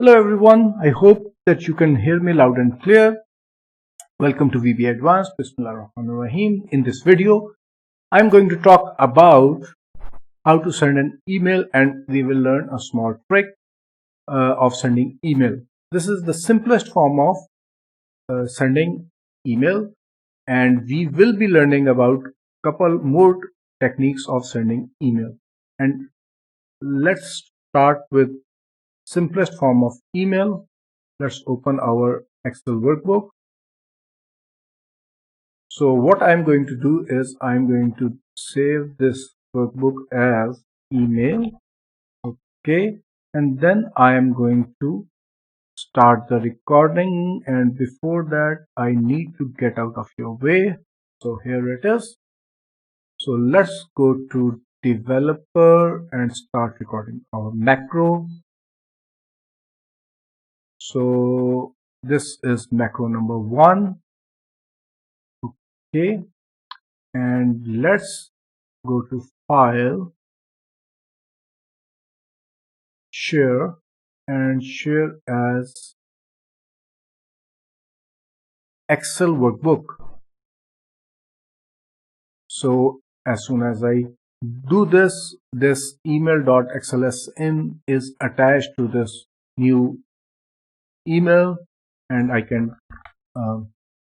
Hello everyone, I hope that you can hear me loud and clear. Welcome to VBA Advanced. Bismillahirrahmanirrahim. In this video, I'm going to talk about how to send an email, and we will learn a small trick of sending email. This is the simplest form of sending email, and we will be learning about a couple more techniques of sending email. And let's start with simplest form of email. Let's open our Excel workbook. So what I'm going to do is I'm going to save this workbook as email. Okay, and then I am going to start the recording, and before that I need to get out of your way. So here it is. So let's go to developer and start recording our macro. So this is macro number 1. Okay, and let's go to file, share, and share as Excel workbook. So as soon as I do this email.xlsn is attached to this new email, and I can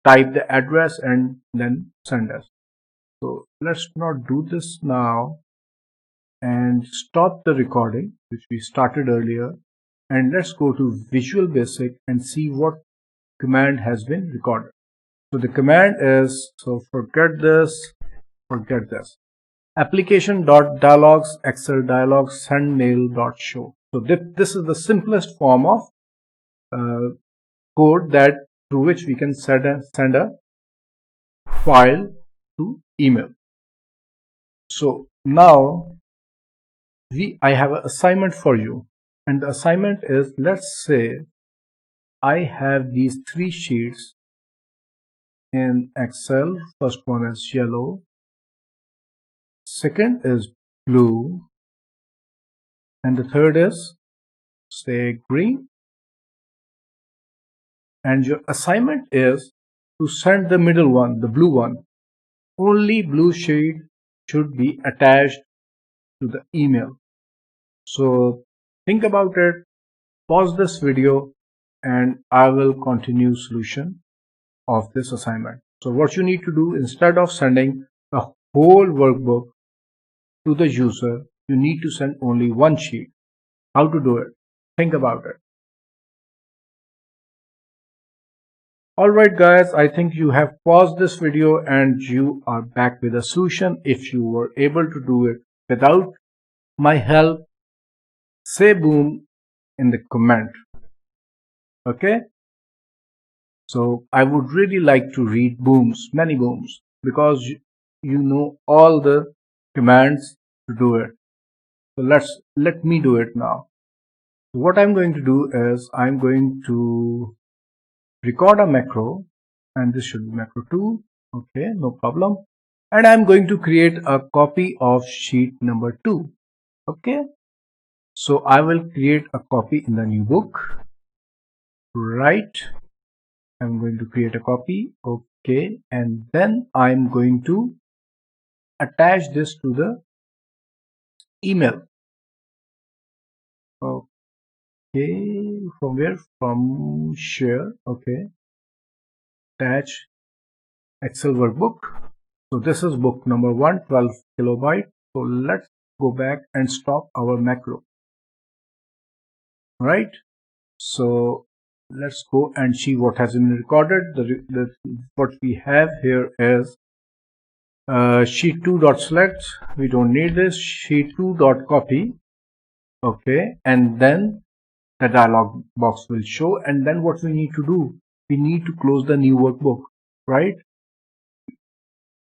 type the address and then send us. So let's not do this now and stop the recording which we started earlier, and let's go to Visual Basic and see what command has been recorded. So the command is, so forget this, application.dialogs Excel dialogs send mail.show. So this is the simplest form of code that through which we can send a file to email. So now I have an assignment for you, and the assignment is, let's say I have these 3 sheets in Excel. First one is yellow, second is blue, and the third is, say, green. And your assignment is to send the middle one, the blue one. Only blue sheet should be attached to the email. So think about it, pause this video, and I will continue solution of this assignment. So what you need to do, instead of sending the whole workbook to the user, you need to send only one sheet. How to do it? Think about it. Alright guys, I think you have paused this video and you are back with a solution. If you were able to do it without my help, say boom in the comment. Okay, so I would really like to read booms, many booms, because you know all the commands to do it. So let me do it now. So what I'm going to do is I'm going to record a macro, and this should be macro 2. Okay, no problem. And I'm going to create a copy of sheet number 2. Okay, so I will create a copy in the new book. Right, I'm going to create a copy. Okay, and then I'm going to attach this to the email. Okay, from where? From share. Okay, attach Excel workbook. So this is book number 1, 12 kilobyte. So let's go back and stop our macro. Right, so let's go and see what has been recorded. What we have here is sheet 2.select. We don't need this. Sheet 2.copy. Okay, and then the dialog box will show, and then what we need to do, we need to close the new workbook. Right,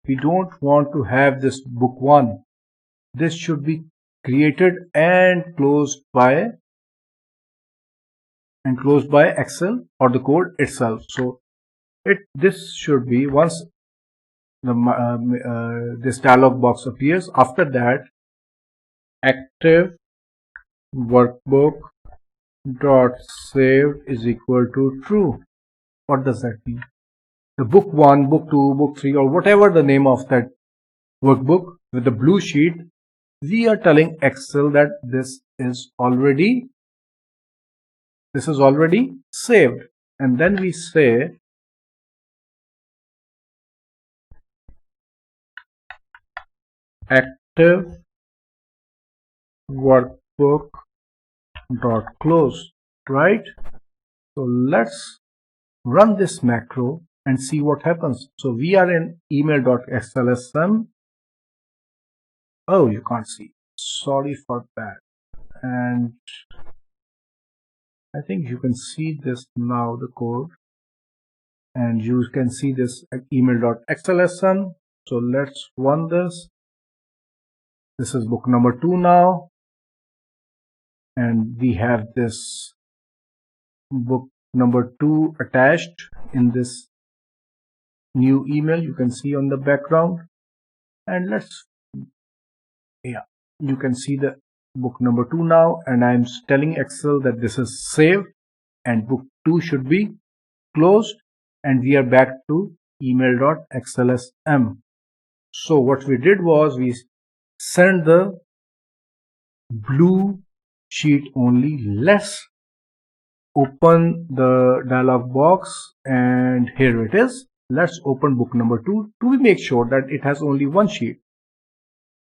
we don't want to have this book 1. This should be created and closed by Excel or the code itself. So this should be, once the this dialog box appears, after that active workbook dot saved is equal to true. What does that mean? The book 1, book 2, book 3, or whatever the name of that workbook with the blue sheet, we are telling Excel that this is already saved. And then we say active workbook dot close, right? So let's run this macro and see what happens. So we are in email.xlsm. Oh, you can't see. Sorry for that. And I think you can see this now, the code, and you can see this email.xlsm. So let's run this. This is book number 2 now, and we have this book number 2 attached in this new email. You can see on the background, and you can see the book number 2 now, and I'm telling Excel that this is saved and book 2 should be closed, and we are back to email.xlsm. So what we did was we sent the blue sheet only. Let's open the dialog box, and here it is. Let's open book number 2 to make sure that it has only one sheet.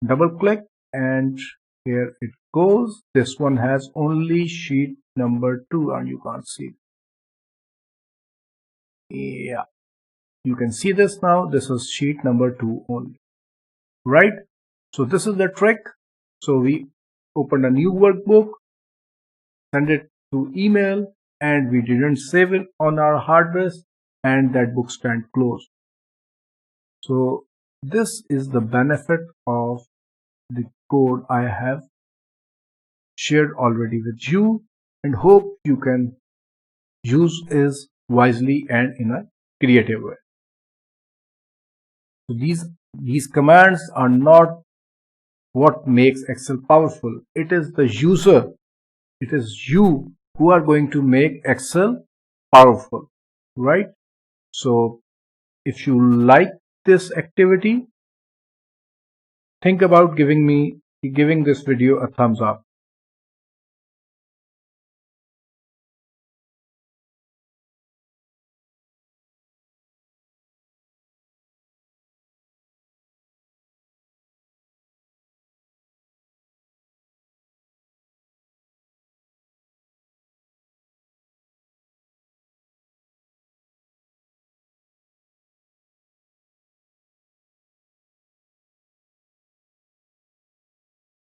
Double click, and here it goes. This one has only sheet number 2, and you can't see. Yeah, you can see this now. This is sheet number 2 only, right? So this is the trick. So we opened a new workbook, send it to email, and we didn't save it on our hard disk, and that book stand closed. So this is the benefit of the code I have shared already with you, and hope you can use it wisely and in a creative way. So these commands are not what makes Excel powerful. It is the user, it is you who are going to make Excel powerful, right? So if you like this activity, think about giving this video a thumbs up.